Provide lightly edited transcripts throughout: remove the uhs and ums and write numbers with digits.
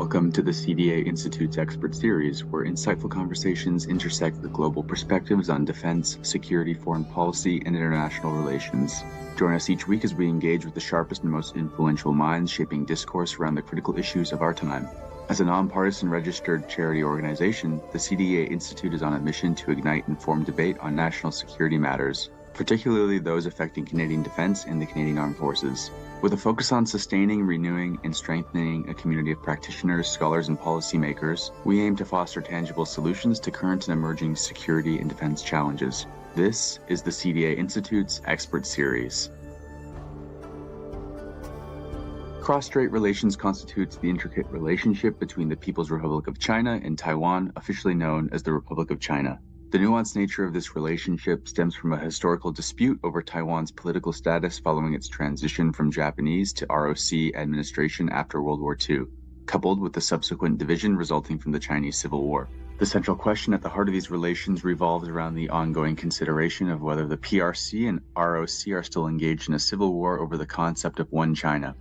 Welcome to the CDA Institute's Expert Series, where insightful conversations intersect with global perspectives on defense, security, foreign policy, and international relations. Join us each week as we engage with the sharpest and most influential minds shaping discourse around the critical issues of our time. As a nonpartisan registered charity organization, the CDA Institute is on a mission to ignite informed debate on national security matters, particularly those affecting Canadian defense and the Canadian Armed Forces. With a focus on sustaining, renewing, and strengthening a community of practitioners, scholars, and policymakers, we aim to foster tangible solutions to current and emerging security and defense challenges. This is the CDA Institute's Expert Series. Cross-strait relations constitutes the intricate relationship between the People's Republic of China and Taiwan, officially known as the Republic of China. The nuanced nature of this relationship stems from a historical dispute over Taiwan's political status following its transition from Japanese to ROC administration after World War II, coupled with the subsequent division resulting from the Chinese Civil War. The central question at the heart of these relations revolves around the ongoing consideration of whether the PRC and ROC are still engaged in a civil war over the concept of one China.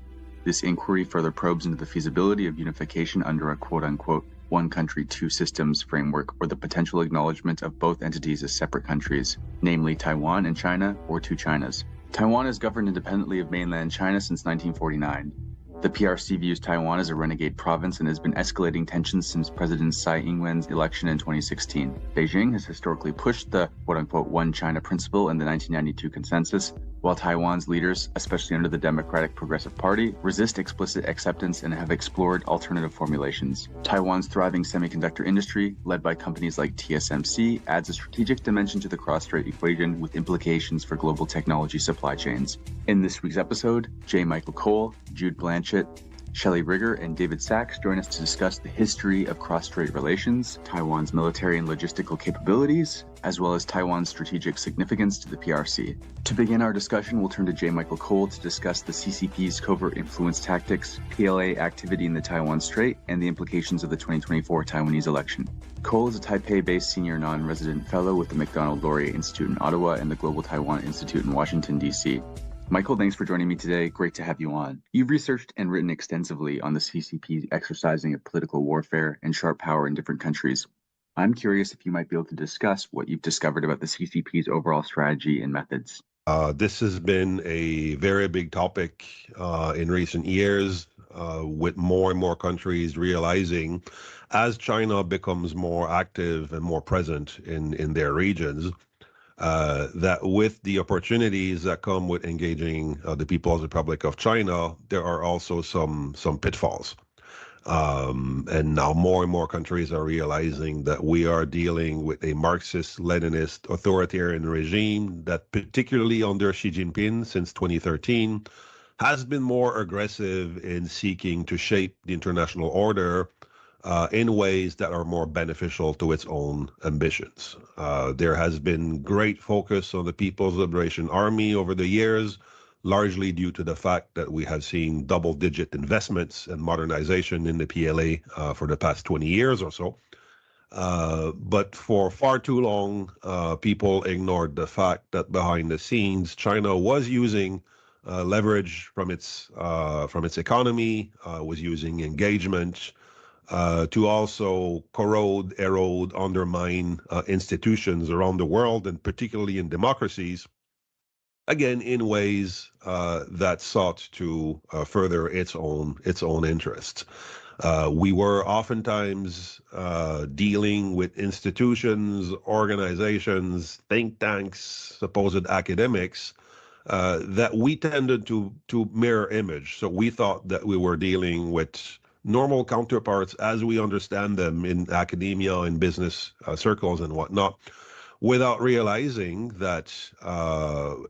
This inquiry further probes into the feasibility of unification under a quote-unquote one country, two systems framework, or the potential acknowledgement of both entities as separate countries, namely Taiwan and China, or two Chinas. Taiwan is governed independently of mainland China since 1949. The PRC views Taiwan as a renegade province and has been escalating tensions since President Tsai Ing-wen's election in 2016. Beijing has historically pushed the quote-unquote one China principle in the 1992 consensus, while Taiwan's leaders, especially under the Democratic Progressive Party, resist explicit acceptance and have explored alternative formulations. Taiwan's thriving semiconductor industry, led by companies like TSMC, adds a strategic dimension to the cross-strait equation with implications for global technology supply chains. In this week's episode, J.Michael Cole, Jude Blanchett, Shelley Rigger, and David Sachs join us to discuss the history of cross-strait relations, Taiwan's military and logistical capabilities, as well as Taiwan's strategic significance to the PRC. To begin our discussion, we'll turn to J.Michael Cole to discuss the CCP's covert influence tactics, PLA activity in the Taiwan Strait, and the implications of the 2024 Taiwanese election. Cole is a Taipei-based senior non-resident fellow with the Macdonald-Laurier Institute in Ottawa and the Global Taiwan Institute in Washington, D.C. Michael, thanks for joining me today. Great to have you on. You've researched and written extensively on the CCP's exercising of political warfare and sharp power in different countries. I'm curious if you might be able to discuss what you've discovered about the CCP's overall strategy and methods. This has been a very big topic in recent years, with more and more countries realizing as China becomes more active and more present in their regions, that with the opportunities that come with engaging the People's Republic of China, there are also some pitfalls. And now more and more countries are realizing that we are dealing with a Marxist-Leninist authoritarian regime that, particularly under Xi Jinping since 2013, has been more aggressive in seeking to shape the international order in ways that are more beneficial to its own ambitions. There has been great focus on the People's Liberation Army over the years, largely due to the fact that we have seen double-digit investments and modernization in the PLA for the past 20 years or so. But for far too long, people ignored the fact that behind the scenes, China was using leverage from its economy, was using engagement, to also corrode, erode, undermine institutions around the world, and particularly in democracies, again, in ways that sought to further its own interests. We were oftentimes dealing with institutions, organizations, think tanks, supposed academics, that we tended to mirror image. So we thought that we were dealing with normal counterparts as we understand them in academia and business circles and whatnot, without realizing that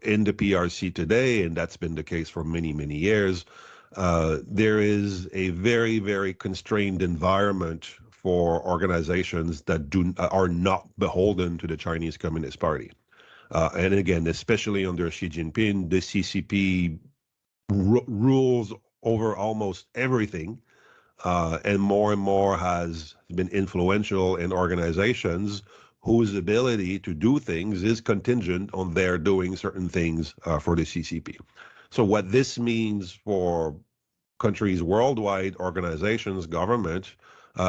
in the PRC today, and that's been the case for many, many years, there is a very, very constrained environment for organizations that are not beholden to the Chinese Communist Party. And again, especially under Xi Jinping, the CCP rules over almost everything. And more has been influential in organizations whose ability to do things is contingent on their doing certain things for the CCP. So what this means for countries worldwide, organizations, government,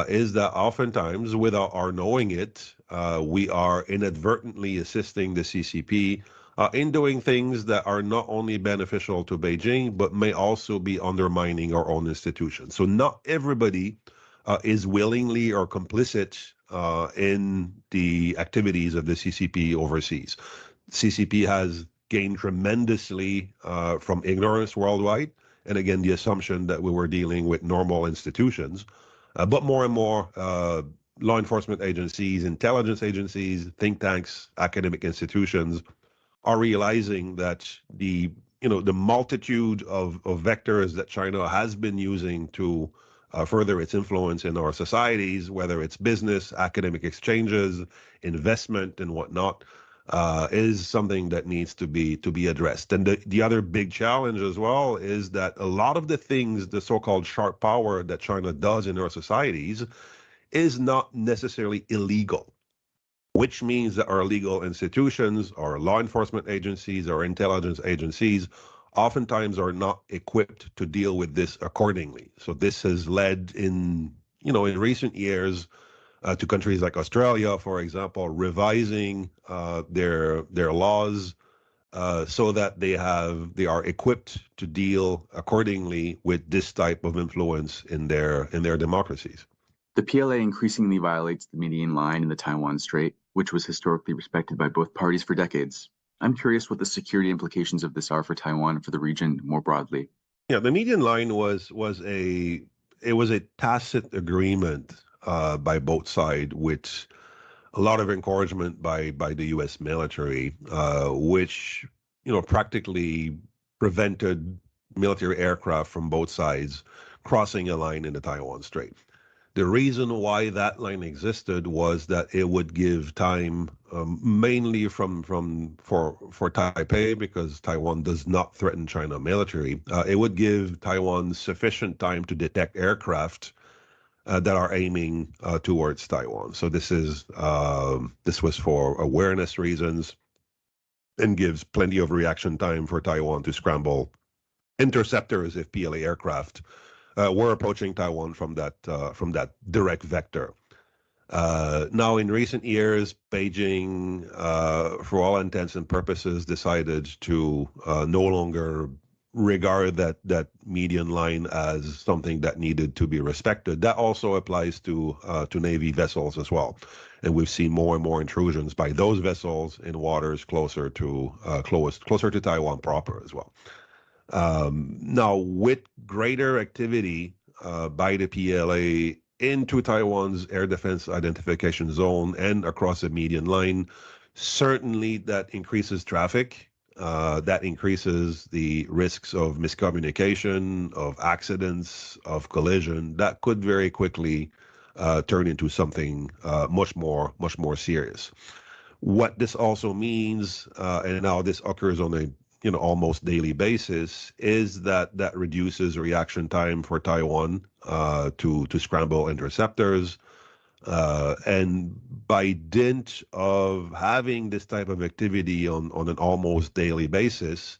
is that oftentimes, without our knowing it, we are inadvertently assisting the CCP in doing things that are not only beneficial to Beijing, but may also be undermining our own institutions. So not everybody is willingly or complicit in the activities of the CCP overseas. CCP has gained tremendously from ignorance worldwide, and again, the assumption that we were dealing with normal institutions. But more and more law enforcement agencies, intelligence agencies, think tanks, academic institutions are realizing that the multitude of vectors that China has been using to further its influence in our societies, whether it's business, academic exchanges, investment, and whatnot, is something that needs to be addressed. And the other big challenge as well is that a lot of the things, the so-called sharp power that China does in our societies, is not necessarily illegal, which means that our legal institutions, our law enforcement agencies, our intelligence agencies, oftentimes are not equipped to deal with this accordingly. So this has led in recent years to countries like Australia, for example, revising their laws so that they are equipped to deal accordingly with this type of influence in their democracies. The PLA increasingly violates the median line in the Taiwan Strait, which was historically respected by both parties for decades. I'm curious what the security implications of this are for Taiwan and for the region more broadly. Yeah, the median line was a tacit agreement by both sides, with a lot of encouragement by the U.S. military, which practically prevented military aircraft from both sides crossing a line in the Taiwan Strait. The reason why that line existed was that it would give time, mainly for Taipei, because Taiwan does not threaten China military. It would give Taiwan sufficient time to detect aircraft that are aiming towards Taiwan. So this was for awareness reasons, and gives plenty of reaction time for Taiwan to scramble interceptors if PLA aircraft were approaching Taiwan from that direct vector. Now, in recent years, Beijing, for all intents and purposes, decided to no longer regard that median line as something that needed to be respected. That also applies to Navy vessels as well, and we've seen more and more intrusions by those vessels in waters closer to Taiwan proper as well. Now, with greater activity by the PLA into Taiwan's air defense identification zone and across the median line, certainly that increases traffic, that increases the risks of miscommunication, of accidents, of collision. That could very quickly turn into something much more serious. What this also means, and now this occurs on a almost daily basis, is that reduces reaction time for Taiwan to scramble interceptors. And by dint of having this type of activity on an almost daily basis,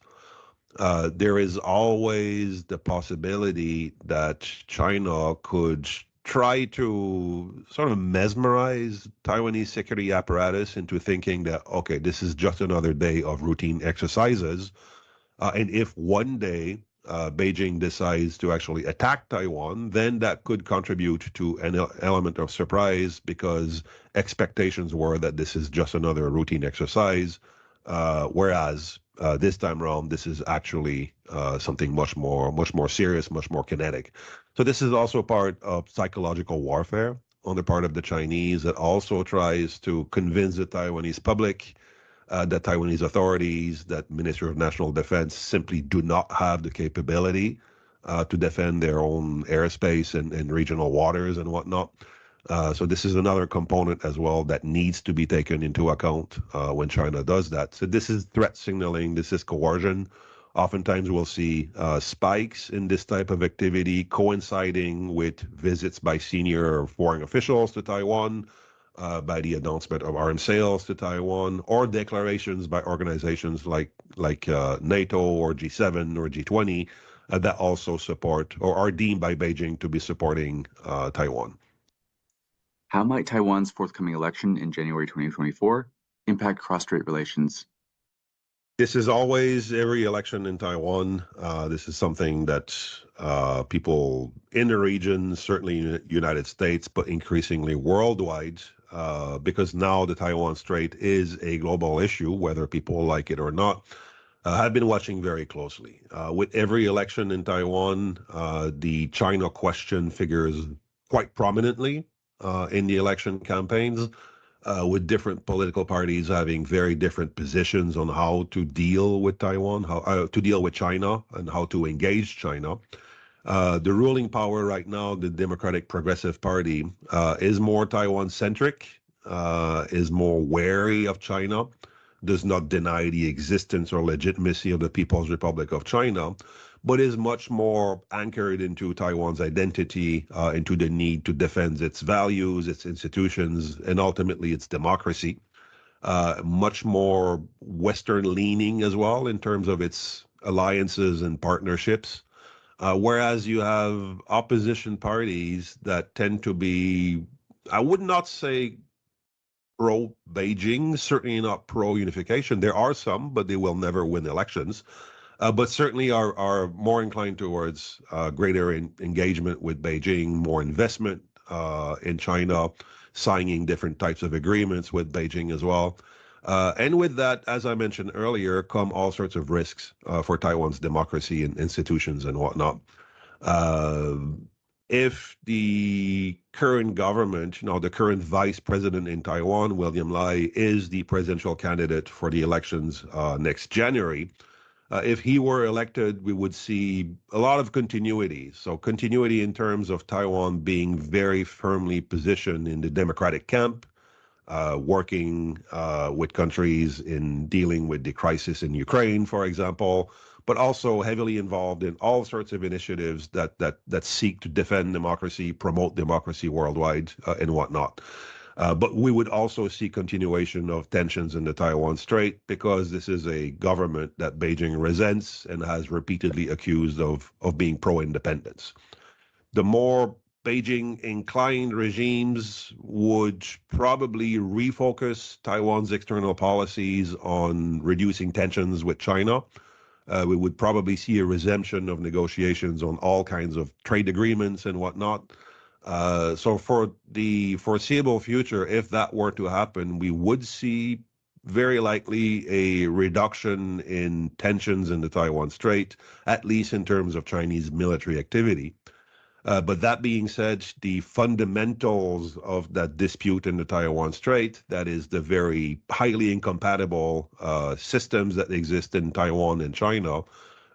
there is always the possibility that China could try to sort of mesmerize Taiwanese security apparatus into thinking that, okay, this is just another day of routine exercises. And if one day Beijing decides to actually attack Taiwan, then that could contribute to an element of surprise, because expectations were that this is just another routine exercise, whereas this time around, this is actually something much more serious, much more kinetic. So this is also part of psychological warfare on the part of the Chinese that also tries to convince the Taiwanese public, that Taiwanese authorities, that Ministry of National Defense simply do not have the capability to defend their own airspace and regional waters and whatnot. So this is another component as well that needs to be taken into account when China does that. So this is threat signaling, this is coercion. Oftentimes we'll see spikes in this type of activity coinciding with visits by senior foreign officials to Taiwan, by the announcement of arms sales to Taiwan, or declarations by organizations like NATO or G7 or G20 that also support or are deemed by Beijing to be supporting Taiwan. How might Taiwan's forthcoming election in January 2024 impact cross-strait relations? This is always every election in Taiwan. This is something that people in the region, certainly in the United States, but increasingly worldwide, because now the Taiwan Strait is a global issue, whether people like it or not, have been watching very closely. With every election in Taiwan, the China question figures quite prominently in the election campaigns, with different political parties having very different positions on how to deal with Taiwan, how to deal with China, and how to engage China. The ruling power right now, the Democratic Progressive Party, is more Taiwan-centric, is more wary of China, does not deny the existence or legitimacy of the People's Republic of China, but is much more anchored into Taiwan's identity, into the need to defend its values, its institutions, and ultimately its democracy. Much more Western-leaning as well in terms of its alliances and partnerships. Whereas you have opposition parties that tend to be, I would not say pro-Beijing, certainly not pro-unification. There are some, but they will never win elections. But certainly are more inclined towards greater engagement with Beijing, more investment in China, signing different types of agreements with Beijing as well. And with that, as I mentioned earlier, come all sorts of risks for Taiwan's democracy and institutions and whatnot. If the current government, the current vice president in Taiwan, William Lai, is the presidential candidate for the elections next January, if he were elected, we would see a lot of continuity. So continuity in terms of Taiwan being very firmly positioned in the democratic camp, working with countries in dealing with the crisis in Ukraine, for example, but also heavily involved in all sorts of initiatives that seek to defend democracy, promote democracy worldwide, and whatnot. But we would also see continuation of tensions in the Taiwan Strait because this is a government that Beijing resents and has repeatedly accused of being pro-independence. The more Beijing-inclined regimes would probably refocus Taiwan's external policies on reducing tensions with China. We would probably see a resumption of negotiations on all kinds of trade agreements and whatnot. So for the foreseeable future, if that were to happen, we would see very likely a reduction in tensions in the Taiwan Strait, at least in terms of Chinese military activity. But that being said, the fundamentals of that dispute in the Taiwan Strait, that is the very highly incompatible systems that exist in Taiwan and China,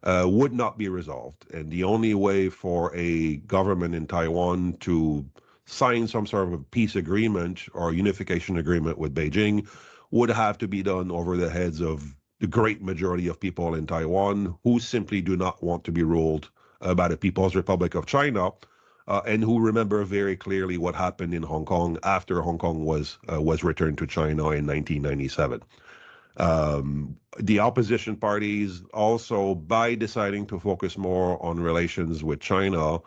would not be resolved. And the only way for a government in Taiwan to sign some sort of a peace agreement or unification agreement with Beijing would have to be done over the heads of the great majority of people in Taiwan who simply do not want to be ruled by the People's Republic of China, and who remember very clearly what happened in Hong Kong after Hong Kong was returned to China in 1997. The opposition parties also, by deciding to focus more on relations with China,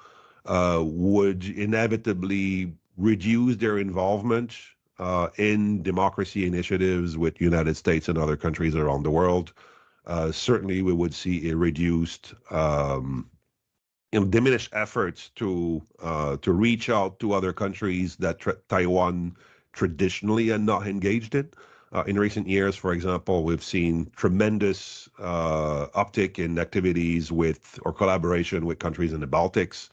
would inevitably reduce their involvement in democracy initiatives with United States and other countries around the world. Certainly, we would see a reduced, diminished efforts to reach out to other countries that Taiwan traditionally had not engaged in. In recent years, for example, we've seen tremendous uptick in activities with or collaboration with countries in the Baltics,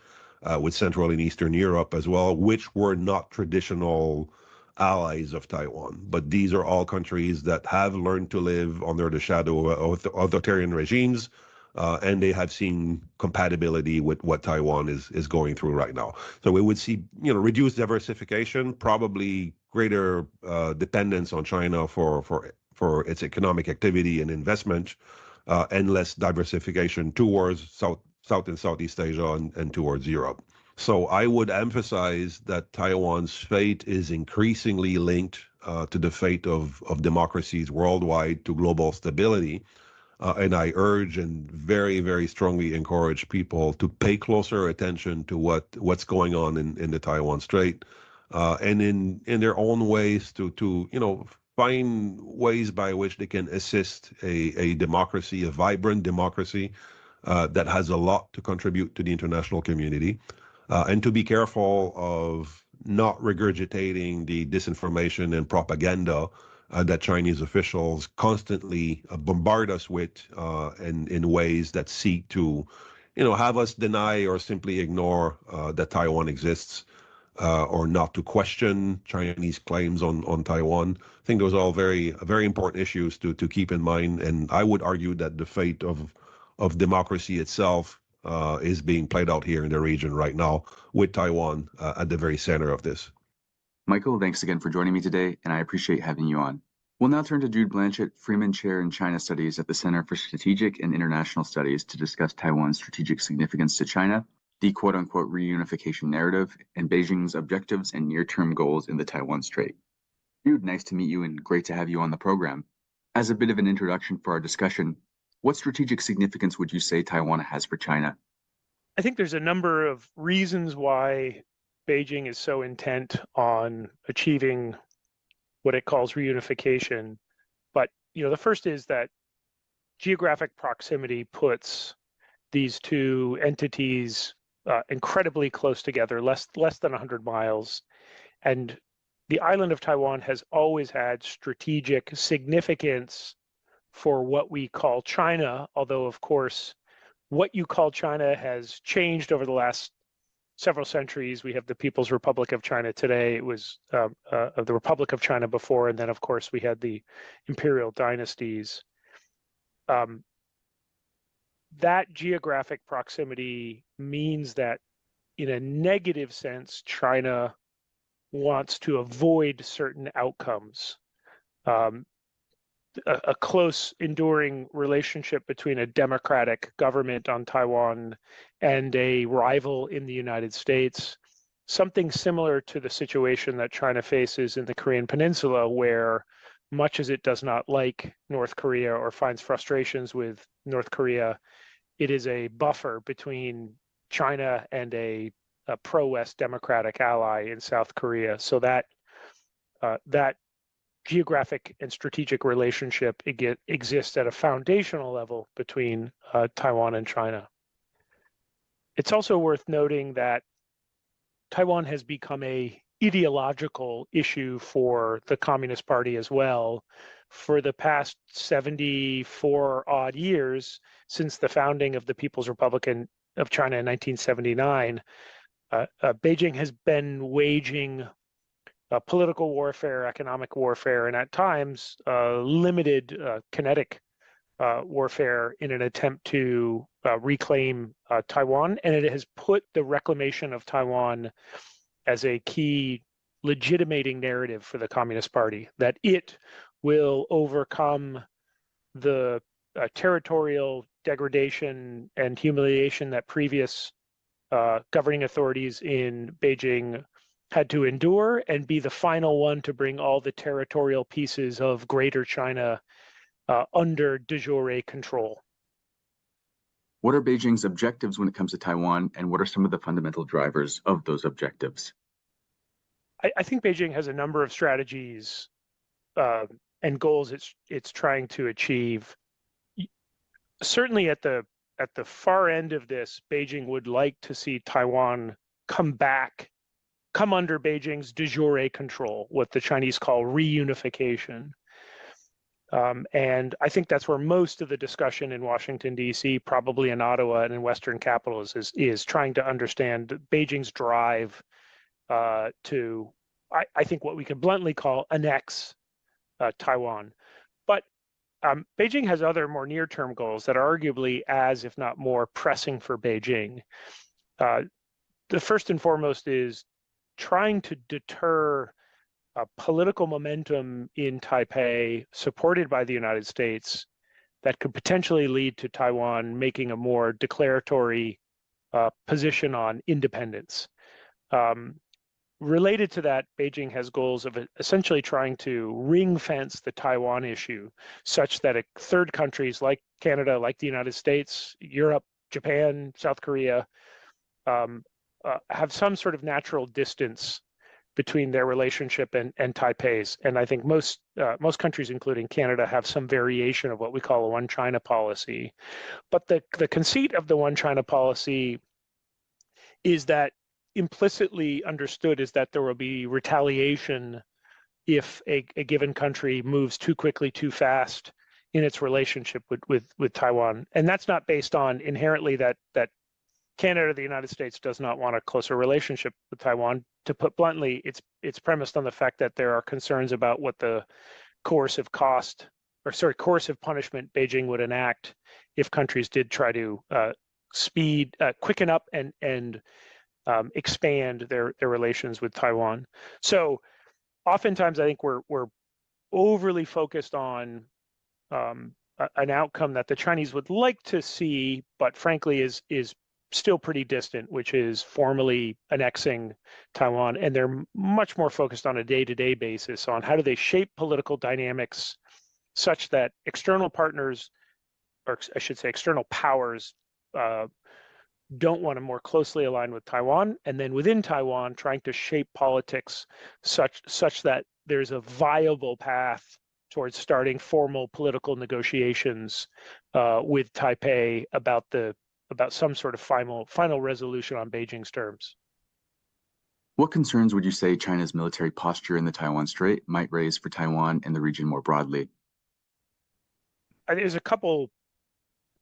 with Central and Eastern Europe as well, which were not traditional allies of Taiwan. But these are all countries that have learned to live under the shadow of authoritarian regimes, and they have seen compatibility with what Taiwan is going through right now. So we would see, reduced diversification, probably greater dependence on China for its economic activity and investment, and less diversification towards South and Southeast Asia and towards Europe. So I would emphasize that Taiwan's fate is increasingly linked to the fate of democracies worldwide, to global stability. And I urge and very, very strongly encourage people to pay closer attention to what's going on in the Taiwan Strait, and in their own ways to find ways by which they can assist a democracy, a vibrant democracy that has a lot to contribute to the international community, and to be careful of not regurgitating the disinformation and propaganda that Chinese officials constantly bombard us with in ways that seek to, have us deny or simply ignore that Taiwan exists, or not to question Chinese claims on Taiwan. I think those are all very, very important issues to keep in mind. And I would argue that the fate of democracy itself is being played out here in the region right now, with Taiwan at the very center of this. Michael, thanks again for joining me today, and I appreciate having you on. We'll now turn to Jude Blanchett, Freeman Chair in China Studies at the Center for Strategic and International Studies, to discuss Taiwan's strategic significance to China, the quote-unquote reunification narrative, and Beijing's objectives and near-term goals in the Taiwan Strait. Jude, nice to meet you and great to have you on the program. As a bit of an introduction for our discussion, what strategic significance would you say Taiwan has for China? I think there's a number of reasons why Beijing is so intent on achieving what it calls reunification. But, the first is that geographic proximity puts these two entities incredibly close together, less than 100 miles. And the island of Taiwan has always had strategic significance for what we call China, although, of course, what you call China has changed over the last several centuries. We have the People's Republic of China today. It was the Republic of China before, and then, of course, we had the imperial dynasties. That geographic proximity means that, in a negative sense, China wants to avoid certain outcomes. A close, enduring relationship between a democratic government on Taiwan and a rival in the United States, something similar to the situation that China faces in the Korean Peninsula, where, much as it does not like North Korea or finds frustrations with North Korea, it is a buffer between China and a pro-West democratic ally in South Korea. So that geographic and strategic relationship exists at a foundational level between Taiwan and China. It's also worth noting that Taiwan has become a ideological issue for the Communist Party as well. For the past 74 odd years, since the founding of the People's Republic of China in 1979, Beijing has been waging political warfare, economic warfare, and at times limited kinetic warfare in an attempt to reclaim Taiwan. And it has put the reclamation of Taiwan as a key legitimating narrative for the Communist Party, that it will overcome the territorial degradation and humiliation that previous governing authorities in Beijing had to endure, and be the final one to bring all the territorial pieces of Greater China under de jure control. What are Beijing's objectives when it comes to Taiwan, and what are some of the fundamental drivers of those objectives? I think Beijing has a number of strategies and goals it's trying to achieve. Certainly at the far end of this, Beijing would like to see Taiwan come under Beijing's de jure control, what the Chinese call reunification. And I think that's where most of the discussion in Washington, D.C., probably in Ottawa and in Western capitals, is trying to understand Beijing's drive to, I think, what we can bluntly call annex Taiwan. But Beijing has other more near-term goals that are arguably as, if not more, pressing for Beijing. The first and foremost is trying to deter political momentum in Taipei, supported by the United States, that could potentially lead to Taiwan making a more declaratory position on independence. Related to that, Beijing has goals of essentially trying to ring fence the Taiwan issue such that third countries like Canada, like the United States, Europe, Japan, South Korea, have some sort of natural distance between their relationship and Taipei's. And I think most countries, including Canada, have some variation of what we call a one China policy. But the conceit of the one China policy is that implicitly understood is that there will be retaliation if a given country moves too quickly, too fast in its relationship with Taiwan. And that's not based on inherently that Canada or the United States does not want a closer relationship with Taiwan. To put bluntly, it's premised on the fact that there are concerns about what the coercive punishment Beijing would enact if countries did try to quicken up and expand their relations with Taiwan. So oftentimes I think we're overly focused on an outcome that the Chinese would like to see, but frankly is still pretty distant, which is formally annexing Taiwan. And they're much more focused on a day-to-day basis on how do they shape political dynamics such that external partners, or I should say external powers, don't want to more closely align with Taiwan, and then within Taiwan, trying to shape politics such that there's a viable path towards starting formal political negotiations with Taipei about some sort of final resolution on Beijing's terms. What concerns would you say China's military posture in the Taiwan Strait might raise for Taiwan and the region more broadly? There's a couple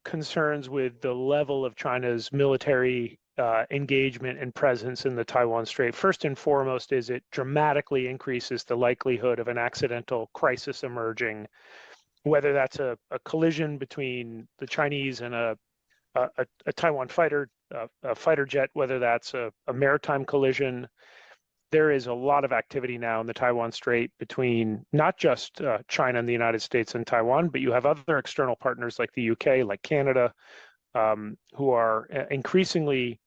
concerns with the level of China's military engagement and presence in the Taiwan Strait. First and foremost is it dramatically increases the likelihood of an accidental crisis emerging, whether that's a collision between the Chinese and a Taiwan fighter jet, whether that's a maritime collision. There is a lot of activity now in the Taiwan Strait between not just China and the United States and Taiwan, but you have other external partners like the UK, like Canada, who are increasingly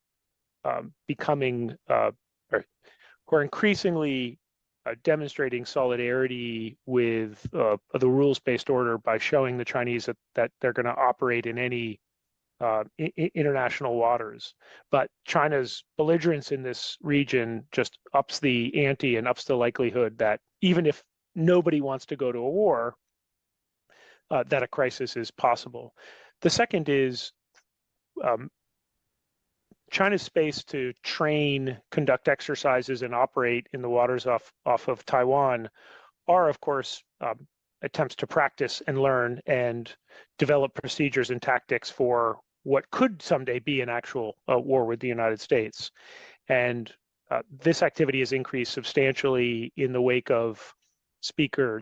demonstrating solidarity with the rules-based order by showing the Chinese that they're going to operate in any international waters. But China's belligerence in this region just ups the ante and ups the likelihood that even if nobody wants to go to a war, that a crisis is possible. The second is China's space to train, conduct exercises, and operate in the waters off of Taiwan are, of course, attempts to practice and learn and develop procedures and tactics for what could someday be an actual war with the United States. And this activity has increased substantially in the wake of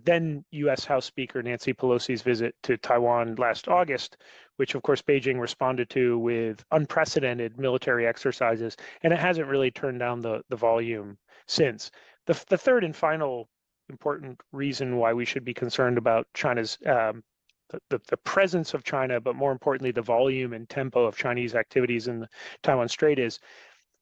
then U.S. House Speaker Nancy Pelosi's visit to Taiwan last August, which of course Beijing responded to with unprecedented military exercises, and it hasn't really turned down the volume since. The third and final important reason why we should be concerned about China's the presence of China, but more importantly, the volume and tempo of Chinese activities in the Taiwan Strait is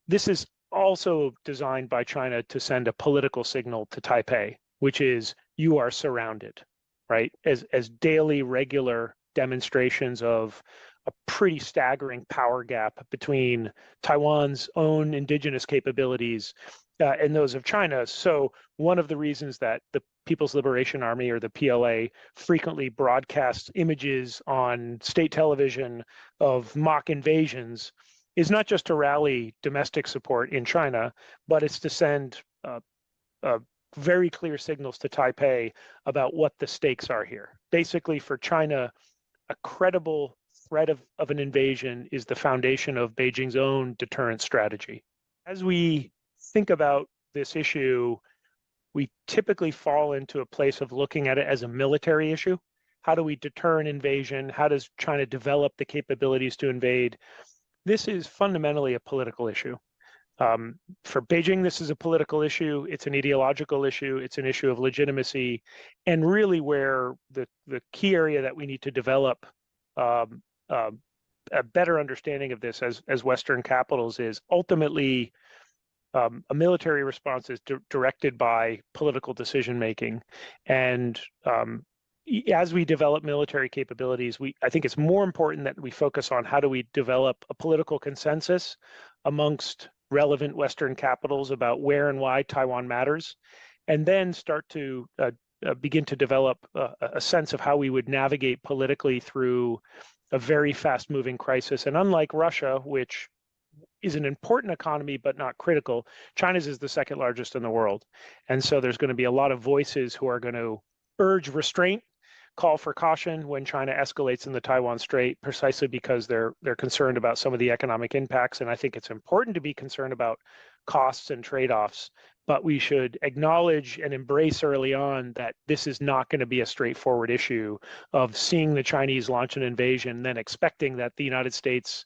this is also designed by China to send a political signal to Taipei, which is you are surrounded, right? As daily, regular demonstrations of a pretty staggering power gap between Taiwan's own indigenous capabilities and those of China. So one of the reasons that the People's Liberation Army, or the PLA, frequently broadcasts images on state television of mock invasions is not just to rally domestic support in China, but it's to send very clear signals to Taipei about what the stakes are here. Basically, for China, a credible threat of an invasion is the foundation of Beijing's own deterrent strategy. As we think about this issue, we typically fall into a place of looking at it as a military issue. How do we deter an invasion? How does China develop the capabilities to invade? This is fundamentally a political issue. For Beijing, this is a political issue. It's an ideological issue. It's an issue of legitimacy. And really where the key area that we need to develop a better understanding of this as Western capitals is ultimately a military response is directed by political decision making, and as we develop military capabilities, I think it's more important that we focus on how do we develop a political consensus amongst relevant Western capitals about where and why Taiwan matters, and then start to begin to develop a sense of how we would navigate politically through a very fast-moving crisis. And unlike Russia, which is an important economy but not critical, China's is the second largest in the world. And so there's going to be a lot of voices who are going to urge restraint, call for caution when China escalates in the Taiwan Strait, precisely because they're concerned about some of the economic impacts. And I think it's important to be concerned about costs and trade-offs, but we should acknowledge and embrace early on that this is not going to be a straightforward issue of seeing the Chinese launch an invasion, then expecting that the United States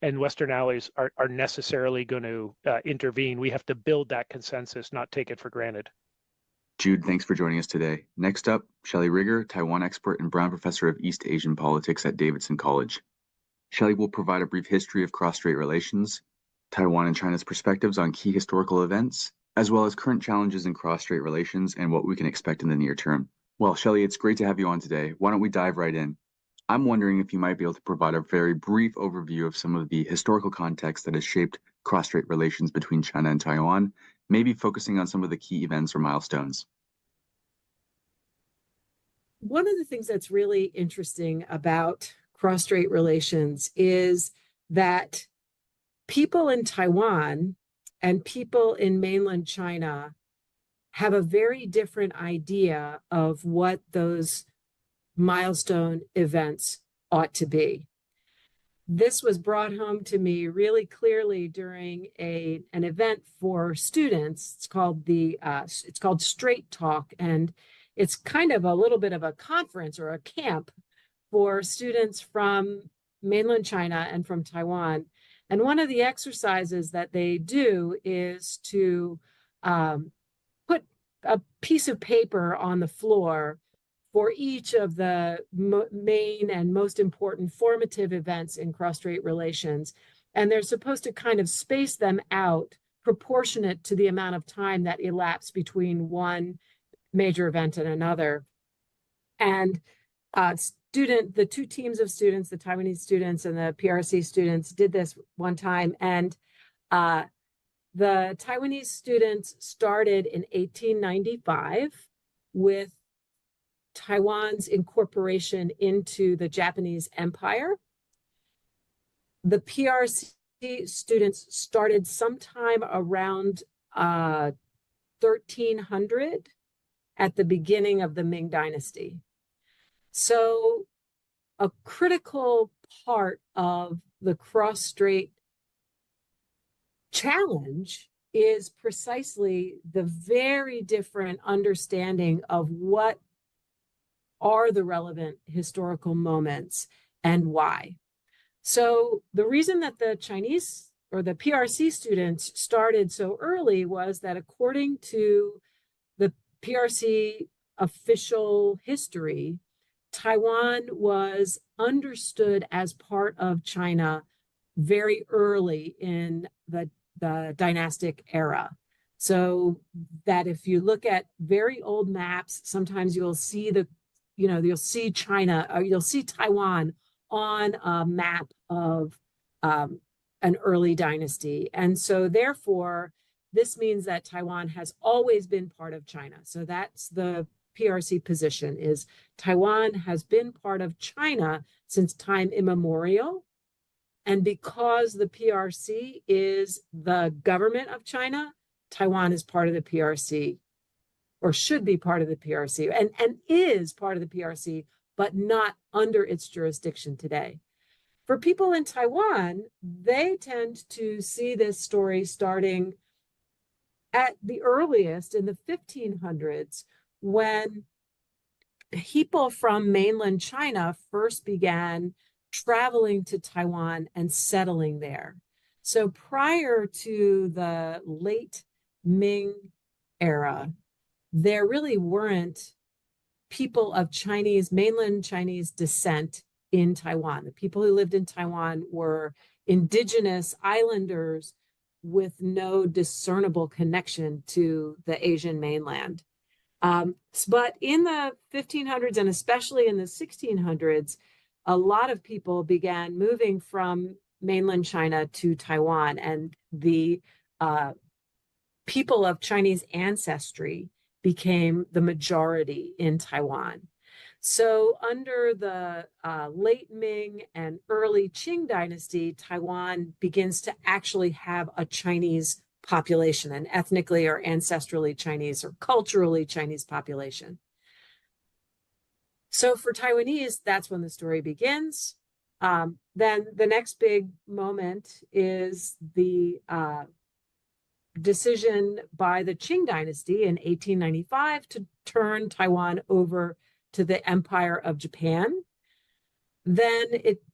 and Western allies are necessarily going to intervene. We have to build that consensus, not take it for granted. Jude, thanks for joining us today. Next up, Shelley Rigger, Taiwan expert and Brown Professor of East Asian Politics at Davidson College. Shelley will provide a brief history of cross-strait relations, Taiwan and China's perspectives on key historical events, as well as current challenges in cross-strait relations and what we can expect in the near term. Well, Shelley, it's great to have you on today. Why don't we dive right in? I'm wondering if you might be able to provide a very brief overview of some of the historical context that has shaped cross-strait relations between China and Taiwan, maybe focusing on some of the key events or milestones. One of the things that's really interesting about cross-strait relations is that people in Taiwan and people in mainland China have a very different idea of what those milestone events ought to be. This was brought home to me really clearly during an event for students. It's called Straight Talk, and it's kind of a little bit of a conference or a camp for students from mainland China and from Taiwan. And one of the exercises that they do is to put a piece of paper on the floor for each of the main and most important formative events in cross-strait relations. And they're supposed to kind of space them out proportionate to the amount of time that elapsed between one major event and another. And the two teams of students, the Taiwanese students and the PRC students, did this one time. And the Taiwanese students started in 1895 with Taiwan's incorporation into the Japanese Empire. The PRC students started sometime around 1300 at the beginning of the Ming Dynasty. So a critical part of the cross-strait challenge is precisely the very different understanding of what are the relevant historical moments and why. So the reason that the Chinese or the PRC students started so early was that according to the PRC official history, Taiwan was understood as part of China very early in the dynastic era. So that if you look at very old maps, sometimes you'll see you'll see China, or you'll see Taiwan on a map of an early dynasty. And so therefore, this means that Taiwan has always been part of China. So that's the PRC position, is Taiwan has been part of China since time immemorial. And because the PRC is the government of China, Taiwan is part of the PRC, or should be part of the PRC, and is part of the PRC, but not under its jurisdiction today. For people in Taiwan, they tend to see this story starting at the earliest in the 1500s, when people from mainland China first began traveling to Taiwan and settling there. So prior to the late Ming era, there really weren't people of mainland Chinese descent in Taiwan. The people who lived in Taiwan were indigenous islanders with no discernible connection to the Asian mainland. But in the 1500s and especially in the 1600s, a lot of people began moving from mainland China to Taiwan, and the people of Chinese ancestry became the majority in Taiwan. So under the late Ming and early Qing dynasty, Taiwan begins to actually have a Chinese population, an ethnically or ancestrally Chinese or culturally Chinese population. So for Taiwanese, that's when the story begins. Then the next big moment is the decision by the Qing dynasty in 1895 to turn Taiwan over to the Empire of Japan. Then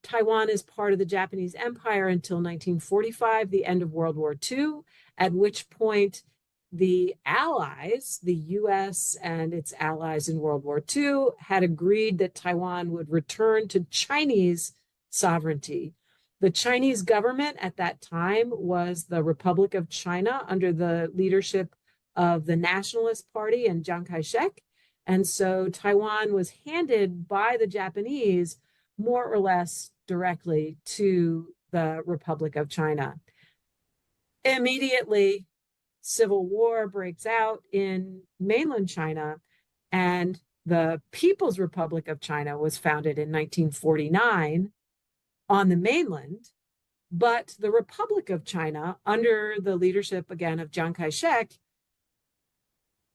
Taiwan is part of the Japanese Empire until 1945, the end of World War II, at which point the Allies, the US and its allies in World War II, had agreed that Taiwan would return to Chinese sovereignty. The Chinese government at that time was the Republic of China under the leadership of the Nationalist Party and Chiang Kai-shek. And so Taiwan was handed by the Japanese more or less directly to the Republic of China. Immediately, civil war breaks out in mainland China, and the People's Republic of China was founded in 1949 on the mainland, but the Republic of China, under the leadership again of Chiang Kai-shek,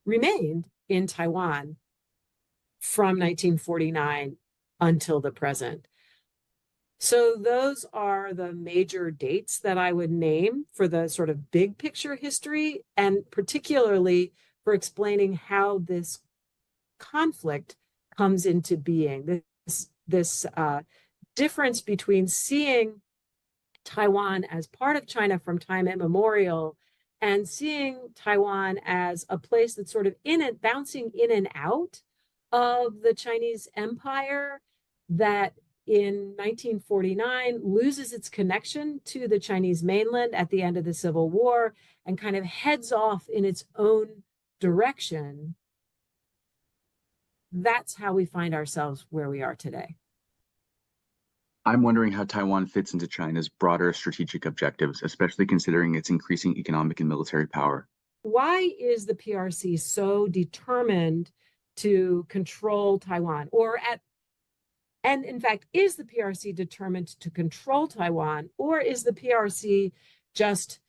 remained in Taiwan from 1949 until the present. So those are the major dates that I would name for the sort of big picture history, and particularly for explaining how this conflict comes into being. This difference between seeing Taiwan as part of China from time immemorial and seeing Taiwan as a place that's sort of bouncing in and out of the Chinese empire, that in 1949 loses its connection to the Chinese mainland at the end of the Civil War and kind of heads off in its own direction. That's how we find ourselves where we are today. I'm wondering how Taiwan fits into China's broader strategic objectives, especially considering its increasing economic and military power. Why is the PRC so determined to control Taiwan? And in fact, is the PRC determined to control Taiwan, or is the PRC just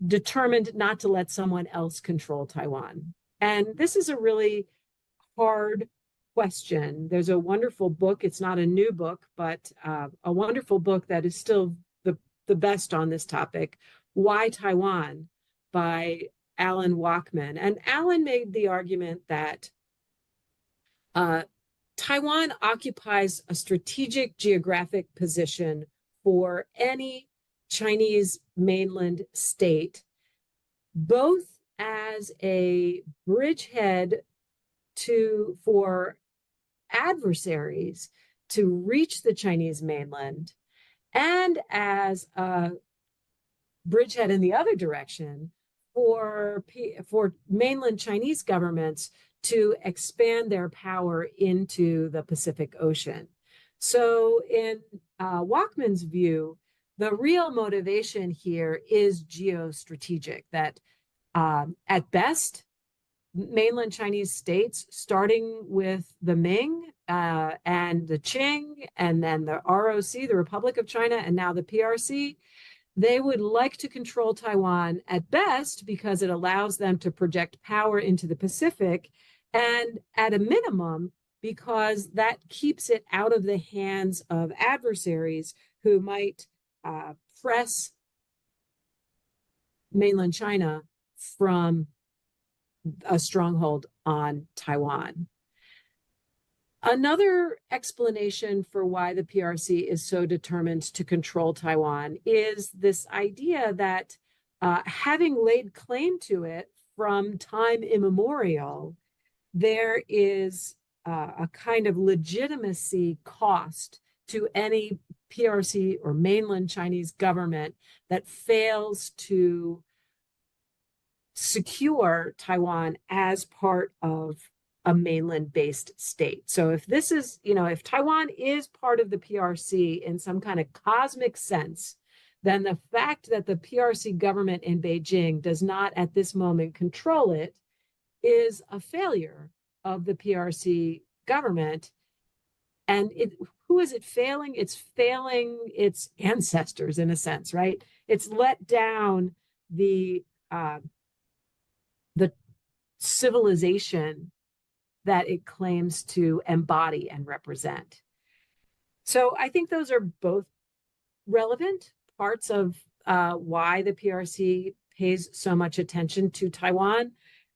determined not to let someone else control Taiwan? And this is a really hard question. There's a wonderful book. It's not a new book, but a wonderful book that is still the best on this topic, Why Taiwan, by Alan Wachman. And Alan made the argument that Taiwan occupies a strategic geographic position for any Chinese mainland state, both as a bridgehead for adversaries to reach the Chinese mainland, and as a bridgehead in the other direction for mainland Chinese governments to expand their power into the Pacific Ocean. So in Wachman's view, the real motivation here is geostrategic, that at best, mainland Chinese states, starting with the Ming and the Qing, and then the ROC, the Republic of China, and now the PRC, they would like to control Taiwan at best because it allows them to project power into the Pacific, and at a minimum, because that keeps it out of the hands of adversaries who might press mainland China from a stronghold on Taiwan. Another explanation for why the PRC is so determined to control Taiwan is this idea that having laid claim to it from time immemorial, there is a kind of legitimacy cost to any PRC or mainland Chinese government that fails to secure Taiwan as part of a mainland-based state. So if this is, if Taiwan is part of the PRC in some kind of cosmic sense, then the fact that the PRC government in Beijing does not at this moment control it is a failure of the PRC government. And who is it failing? It's failing its ancestors in a sense, right? It's let down the civilization that it claims to embody and represent. So I think those are both relevant parts of why the PRC pays so much attention to Taiwan.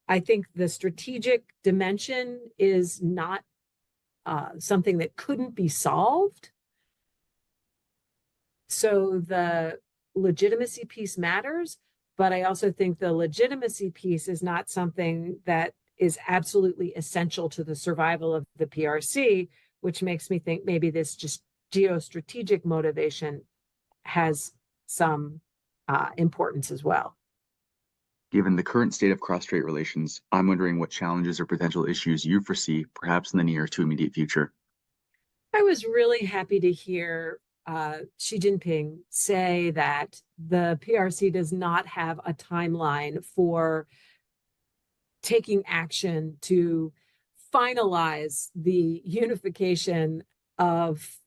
I think the strategic dimension is not something that couldn't be solved. So the legitimacy piece matters, but I also think the legitimacy piece is not something that is absolutely essential to the survival of the PRC, which makes me think maybe this just geostrategic motivation has some importance as well. Given the current state of cross-strait relations, I'm wondering what challenges or potential issues you foresee, perhaps in the near to immediate future. I was really happy to hear Xi Jinping say that the PRC does not have a timeline for taking action to finalize the unification of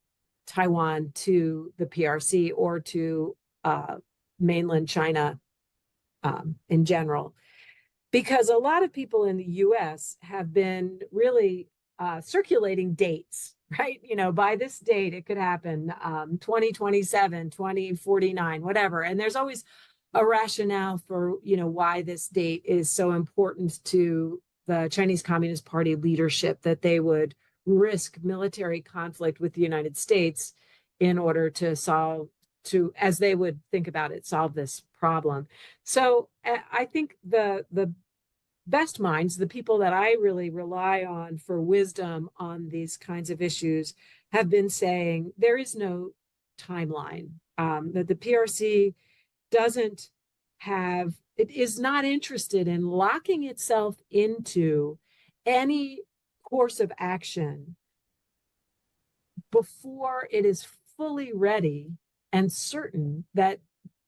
Taiwan to the PRC or to mainland China in general, because a lot of people in the US have been really circulating dates, right? By this date, it could happen 2027, 2049, whatever. And there's always a rationale for, why this date is so important to the Chinese Communist Party leadership, that they would risk military conflict with the United States in order to as they would think about it, solve this problem. So I think the best minds, the people that I really rely on for wisdom on these kinds of issues, have been saying there is no timeline, that the PRC it is not interested in locking itself into any course of action before it is fully ready and certain that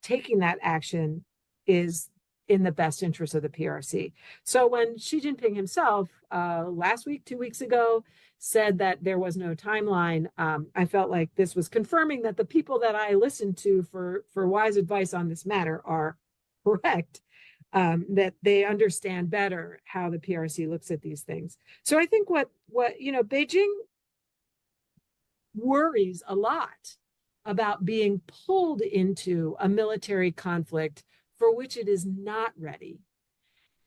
taking that action is in the best interest of the PRC. So when Xi Jinping himself last week, 2 weeks ago, said that there was no timeline, I felt like this was confirming that the people that I listened to for wise advice on this matter are correct, that they understand better how the PRC looks at these things. So I think what Beijing worries a lot about being pulled into a military conflict for which it is not ready.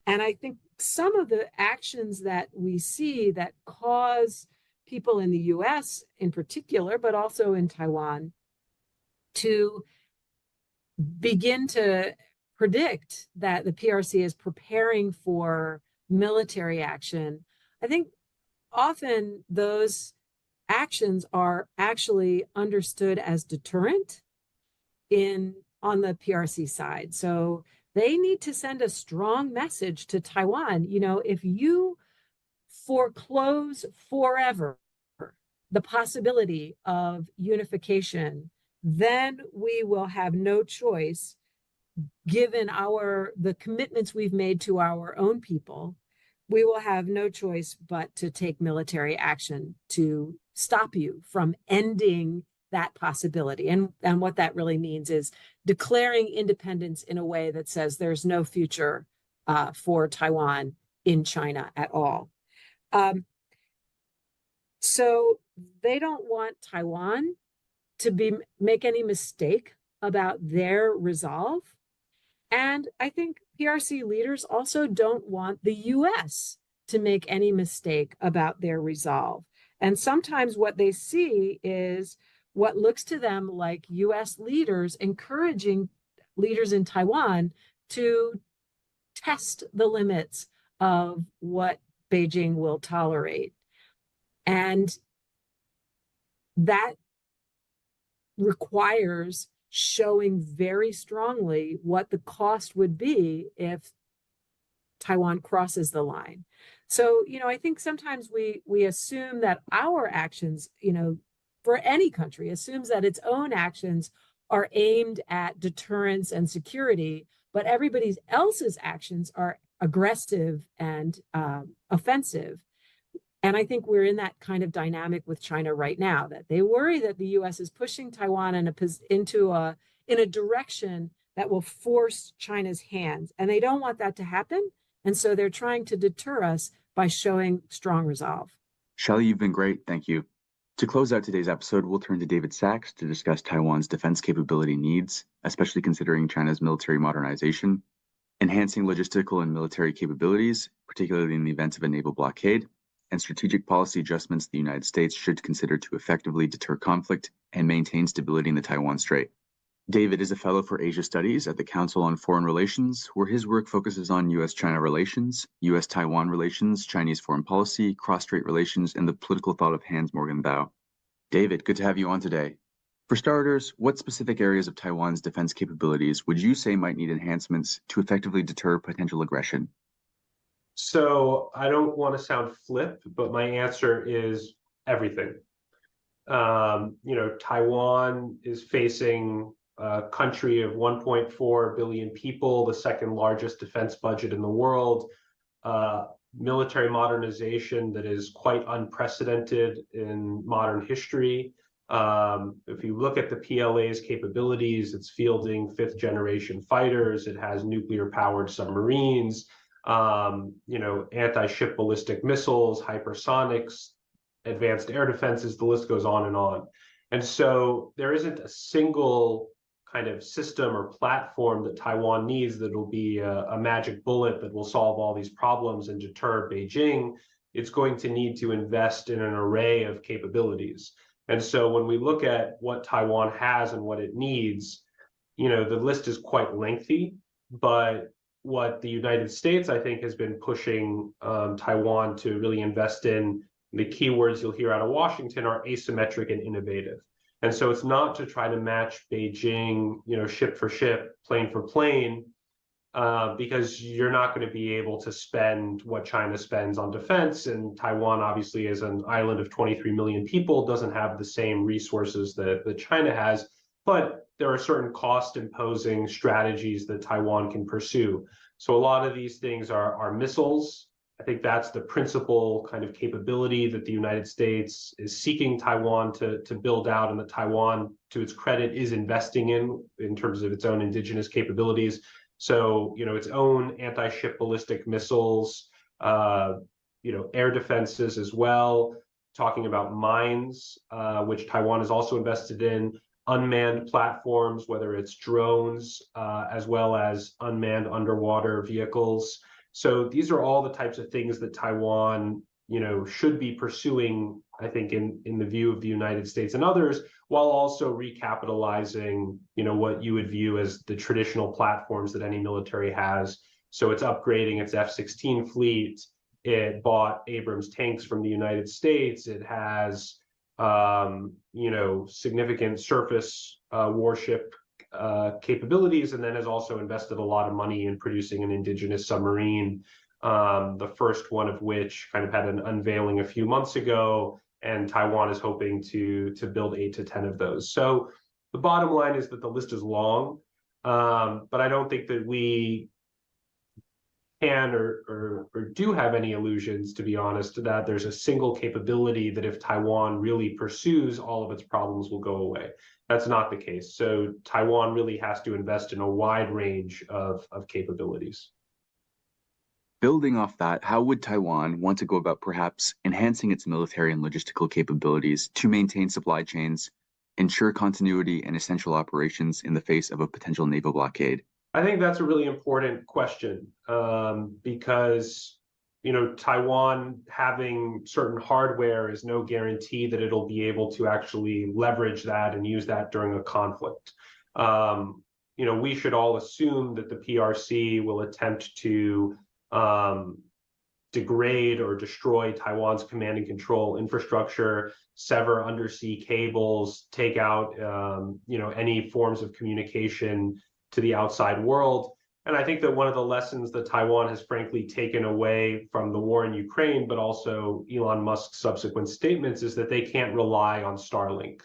And I think some of the actions that we see that cause people in the US in particular, but also in Taiwan, to begin to predict that the PRC is preparing for military action, I think often those actions are actually understood as deterrent on the PRC side. So they need to send a strong message to Taiwan. If you foreclose forever the possibility of unification, then we will have no choice, given the commitments we've made to our own people. We will have no choice but to take military action to stop you from ending that possibility. And what that really means is declaring independence in a way that says there's no future for Taiwan in China at all. So they don't want Taiwan to make any mistake about their resolve. And I think PRC leaders also don't want the US to make any mistake about their resolve. And sometimes what they see is what looks to them like US leaders encouraging leaders in Taiwan to test the limits of what Beijing will tolerate. And that requires showing very strongly what the cost would be if Taiwan crosses the line. So, I think sometimes we assume that our actions, for any country, assumes that its own actions are aimed at deterrence and security, but everybody else's actions are aggressive and offensive. And I think we're in that kind of dynamic with China right now, that they worry that the U.S. is pushing Taiwan in a direction that will force China's hands, and they don't want that to happen. And so they're trying to deter us by showing strong resolve. Shelley, you've been great. Thank you. To close out today's episode, we'll turn to David Sachs to discuss Taiwan's defense capability needs, especially considering China's military modernization, enhancing logistical and military capabilities, particularly in the event of a naval blockade, and strategic policy adjustments the United States should consider to effectively deter conflict and maintain stability in the Taiwan Strait. David is a fellow for Asia Studies at the Council on Foreign Relations, where his work focuses on U.S.-China relations, U.S.-Taiwan relations, Chinese foreign policy, cross-strait relations, and the political thought of Hans Morgan Bao. David, good to have you on today. For starters, what specific areas of Taiwan's defense capabilities would you say might need enhancements to effectively deter potential aggression? So I don't want to sound flip, but my answer is everything. Taiwan is facing a country of 1.4 billion people, the second largest defense budget in the world, military modernization that is quite unprecedented in modern history. If you look at the PLA's capabilities, it's fielding fifth-generation fighters, it has nuclear-powered submarines, anti-ship ballistic missiles, hypersonics, advanced air defenses, the list goes on and on. And so there isn't a single kind of system or platform that Taiwan needs that will be a magic bullet that will solve all these problems and deter Beijing. It's going to need to invest in an array of capabilities. And so when we look at what Taiwan has and what it needs, the list is quite lengthy, but what the United States, I think, has been pushing Taiwan to really invest in, the keywords you'll hear out of Washington are asymmetric and innovative. And so it's not to try to match Beijing, ship for ship, plane for plane, because you're not going to be able to spend what China spends on defense. And Taiwan, obviously, as an island of 23 million people, doesn't have the same resources that China has. But there are certain cost-imposing strategies that Taiwan can pursue. So a lot of these things are missiles. I think that's the principal kind of capability that the United States is seeking Taiwan to build out, and that Taiwan, to its credit, is investing in terms of its own indigenous capabilities. So, its own anti-ship ballistic missiles, air defenses as well, talking about mines, which Taiwan is also invested in, unmanned platforms, whether it's drones, as well as unmanned underwater vehicles. So these are all the types of things that Taiwan, should be pursuing, I think, in the view of the United States and others, while also recapitalizing, what you would view as the traditional platforms that any military has. So it's upgrading its F-16 fleet. It bought Abrams tanks from the United States. It has, significant surface warship capabilities, and then has also invested a lot of money in producing an indigenous submarine, the first one of which kind of had an unveiling a few months ago, and Taiwan is hoping to build 8 to 10 of those. So the bottom line is that the list is long, but I don't think that we can or do have any illusions, to be honest, that there's a single capability that if Taiwan really pursues, all of its problems will go away. That's not the case. So Taiwan really has to invest in a wide range of capabilities. Building off that, how would Taiwan want to go about perhaps enhancing its military and logistical capabilities to maintain supply chains, ensure continuity and essential operations in the face of a potential naval blockade? I think that's a really important question, because Taiwan having certain hardware is no guarantee that it'll be able to actually leverage that and use that during a conflict. We should all assume that the PRC will attempt to degrade or destroy Taiwan's command and control infrastructure, sever undersea cables, take out any forms of communication to the outside world. And I think that one of the lessons that Taiwan has frankly taken away from the war in Ukraine, but also Elon Musk's subsequent statements, is that they can't rely on Starlink.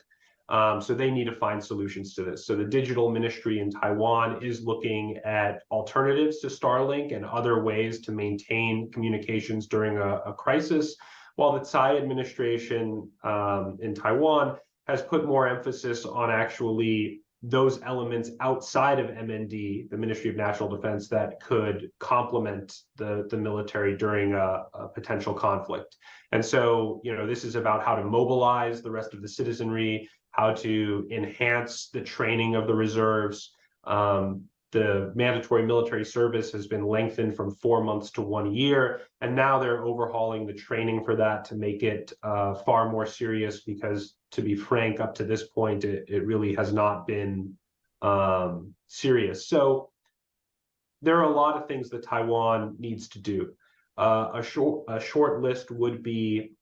So they need to find solutions to this. So the digital ministry in Taiwan is looking at alternatives to Starlink and other ways to maintain communications during a crisis, while the Tsai administration in Taiwan has put more emphasis on actually those elements outside of MND, the Ministry of National Defense, that could complement the military during a potential conflict. And so, this is about how to mobilize the rest of the citizenry, how to enhance the training of the reserves. The mandatory military service has been lengthened from 4 months to 1 year, and now they're overhauling the training for that to make it far more serious, because, to be frank, up to this point, it really has not been serious. So there are a lot of things that Taiwan needs to do. A short list would be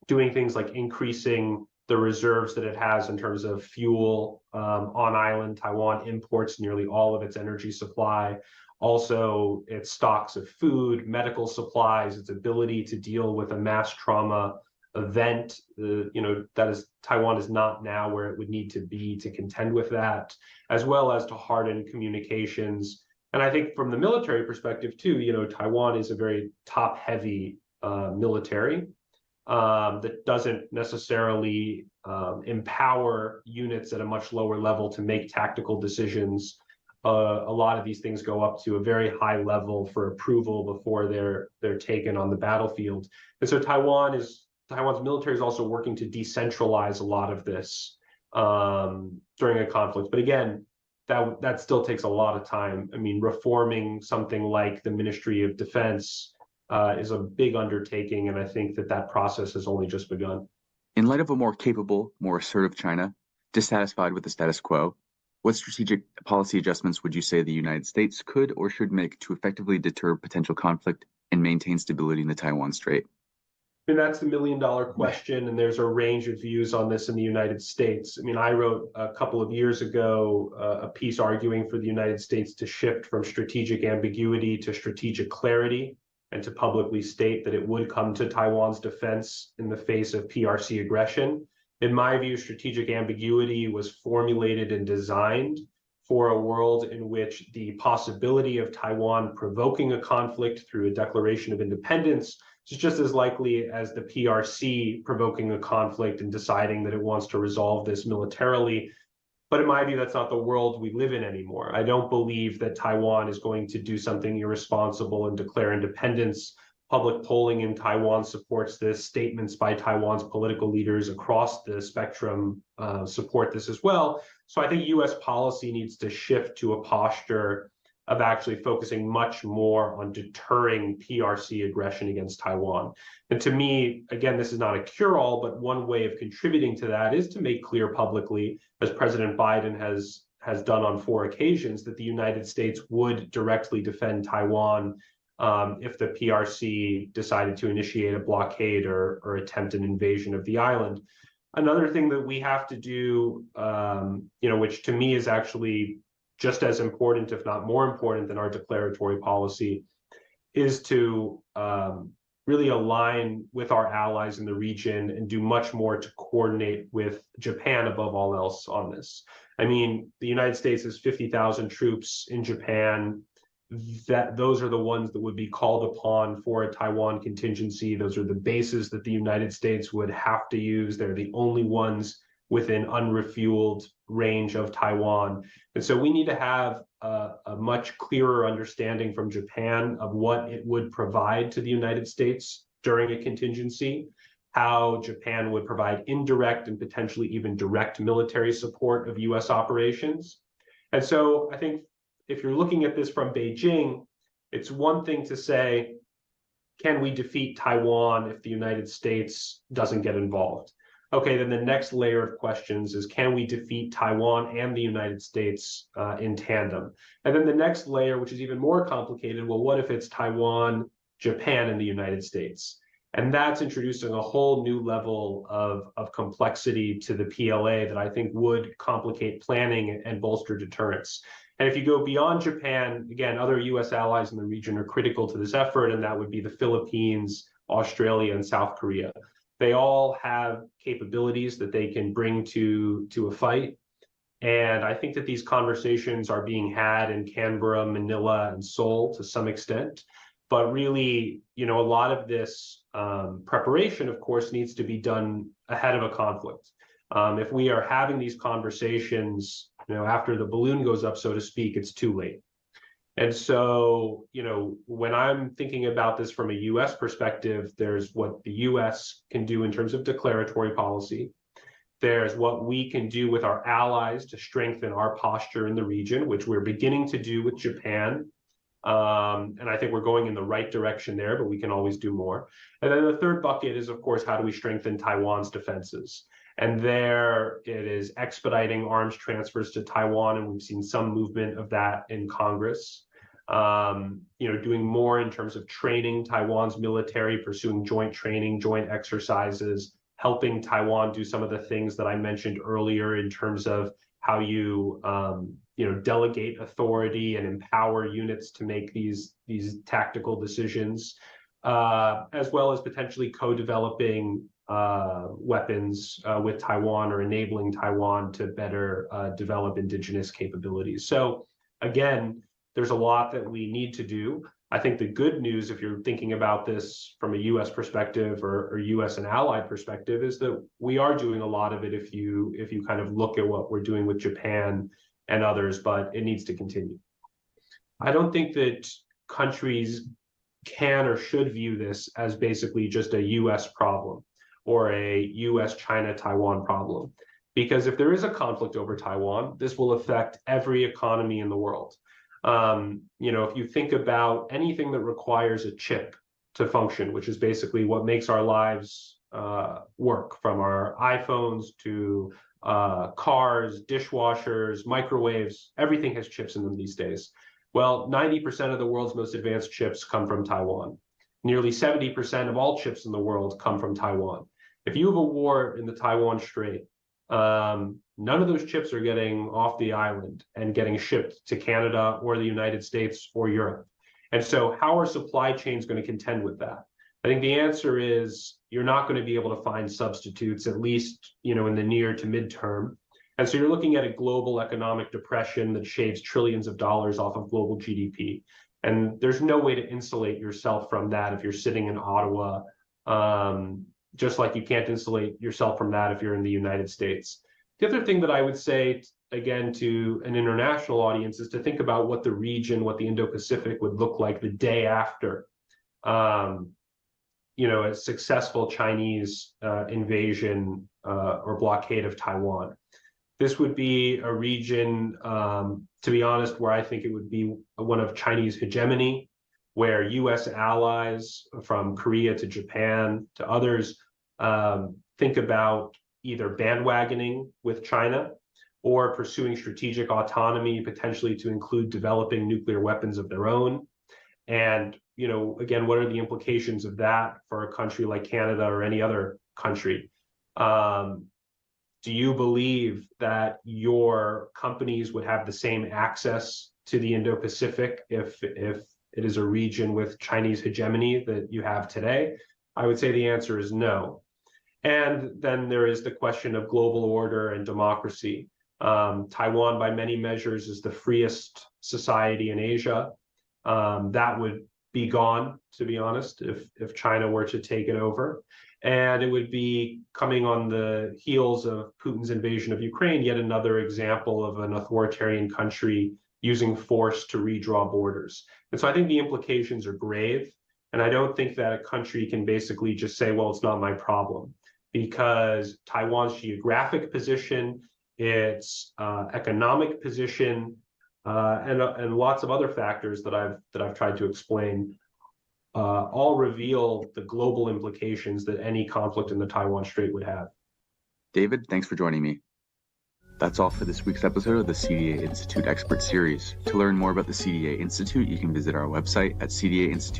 doing things like increasing the reserves that it has in terms of fuel on island. Taiwan imports nearly all of its energy supply. Also, its stocks of food, medical supplies, its ability to deal with a mass trauma event. Taiwan is not now where it would need to be to contend with that, as well as to harden communications. And I think from the military perspective too, Taiwan is a very top-heavy military that doesn't necessarily empower units at a much lower level to make tactical decisions. A lot of these things go up to a very high level for approval before they're taken on the battlefield. And so Taiwan's military is also working to decentralize a lot of this during a conflict. But again, that still takes a lot of time. I mean, reforming something like the Ministry of Defense is a big undertaking, and I think that process has only just begun. In light of a more capable, more assertive China, dissatisfied with the status quo, what strategic policy adjustments would you say the United States could or should make to effectively deter potential conflict and maintain stability in the Taiwan Strait? I mean, that's the million-dollar question, and there's a range of views on this in the United States. I mean, I wrote a couple of years ago a piece arguing for the United States to shift from strategic ambiguity to strategic clarity, and to publicly state that it would come to Taiwan's defense in the face of PRC aggression. In my view, strategic ambiguity was formulated and designed for a world in which the possibility of Taiwan provoking a conflict through a declaration of independence is just as likely as the PRC provoking a conflict and deciding that it wants to resolve this militarily. But in my view, that's not the world we live in anymore. I don't believe that Taiwan is going to do something irresponsible and declare independence. Public polling in Taiwan supports this. Statements by Taiwan's political leaders across the spectrum support this as well. So I think U.S. policy needs to shift to a posture of actually focusing much more on deterring PRC aggression against Taiwan. And to me, again, this is not a cure-all, but one way of contributing to that is to make clear publicly, as President Biden has done on 4 occasions, that the United States would directly defend Taiwan if the PRC decided to initiate a blockade or attempt an invasion of the island. Another thing that we have to do, which to me is actually just as important, if not more important than our declaratory policy, is to really align with our allies in the region and do much more to coordinate with Japan above all else on this. I mean, the United States has 50,000 troops in Japan. Those are the ones that would be called upon for a Taiwan contingency. Those are the bases that the United States would have to use. They're the only ones within unrefueled range of Taiwan. And so we need to have a much clearer understanding from Japan of what it would provide to the United States during a contingency, how Japan would provide indirect and potentially even direct military support of US operations. And so I think if you're looking at this from Beijing, it's one thing to say, can we defeat Taiwan if the United States doesn't get involved? Okay, then the next layer of questions is, can we defeat Taiwan and the United States in tandem? And then the next layer, which is even more complicated, well, what if it's Taiwan, Japan, and the United States? And that's introducing a whole new level of complexity to the PLA that I think would complicate planning and bolster deterrence. And if you go beyond Japan, again, other US allies in the region are critical to this effort, and that would be the Philippines, Australia, and South Korea. They all have capabilities that they can bring to a fight. And I think that these conversations are being had in Canberra, Manila, and Seoul to some extent. But really, a lot of this preparation, of course, needs to be done ahead of a conflict. If we are having these conversations, after the balloon goes up, so to speak, it's too late. And so, when I'm thinking about this from a US perspective, there's what the US can do in terms of declaratory policy. There's what we can do with our allies to strengthen our posture in the region, which we're beginning to do with Japan. And I think we're going in the right direction there, but we can always do more. And then the third bucket is, of course, how do we strengthen Taiwan's defenses? And there it is expediting arms transfers to Taiwan, and we've seen some movement of that in Congress. Doing more in terms of training Taiwan's military, pursuing joint training, joint exercises, helping Taiwan do some of the things that I mentioned earlier in terms of how you delegate authority and empower units to make these tactical decisions, as well as potentially co-developing weapons with Taiwan or enabling Taiwan to better develop indigenous capabilities. So again, there's a lot that we need to do. I think the good news, if you're thinking about this from a US perspective or US and allied perspective, is that we are doing a lot of it if you kind of look at what we're doing with Japan and others, but it needs to continue. I don't think that countries can or should view this as basically just a US problem or a US-China-Taiwan problem. Because if there is a conflict over Taiwan, this will affect every economy in the world. If you think about anything that requires a chip to function, which is basically what makes our lives work, from our iPhones to cars, dishwashers, microwaves, everything has chips in them these days. Well, 90% of the world's most advanced chips come from Taiwan. Nearly 70% of all chips in the world come from Taiwan. If you have a war in the Taiwan Strait, none of those chips are getting off the island and getting shipped to Canada or the United States or Europe. And so how are supply chains going to contend with that? I think the answer is you're not going to be able to find substitutes, at least, in the near to midterm. And so you're looking at a global economic depression that shaves trillions of dollars off of global GDP. And there's no way to insulate yourself from that if you're sitting in Ottawa, just like you can't insulate yourself from that if you're in the United States. The other thing that I would say, again, to an international audience is to think about what the region, what the Indo-Pacific would look like the day after, a successful Chinese invasion or blockade of Taiwan. This would be a region, to be honest, where I think it would be one of Chinese hegemony, where US allies from Korea to Japan to others think about either bandwagoning with China or pursuing strategic autonomy, potentially to include developing nuclear weapons of their own. And, again, what are the implications of that for a country like Canada or any other country? Do you believe that your companies would have the same access to the Indo-Pacific if it is a region with Chinese hegemony that you have today? I would say the answer is no. And then there is the question of global order and democracy. Taiwan, by many measures, is the freest society in Asia. That would be gone, to be honest, if China were to take it over. And it would be coming on the heels of Putin's invasion of Ukraine, yet another example of an authoritarian country using force to redraw borders. And so I think the implications are grave. And I don't think that a country can basically just say, well, it's not my problem, because Taiwan's geographic position, its economic position, and lots of other factors that I've tried to explain, all reveal the global implications that any conflict in the Taiwan Strait would have. David, thanks for joining me. That's all for this week's episode of the CDA Institute Expert Series. To learn more about the CDA Institute, you can visit our website at cdainstitute.org.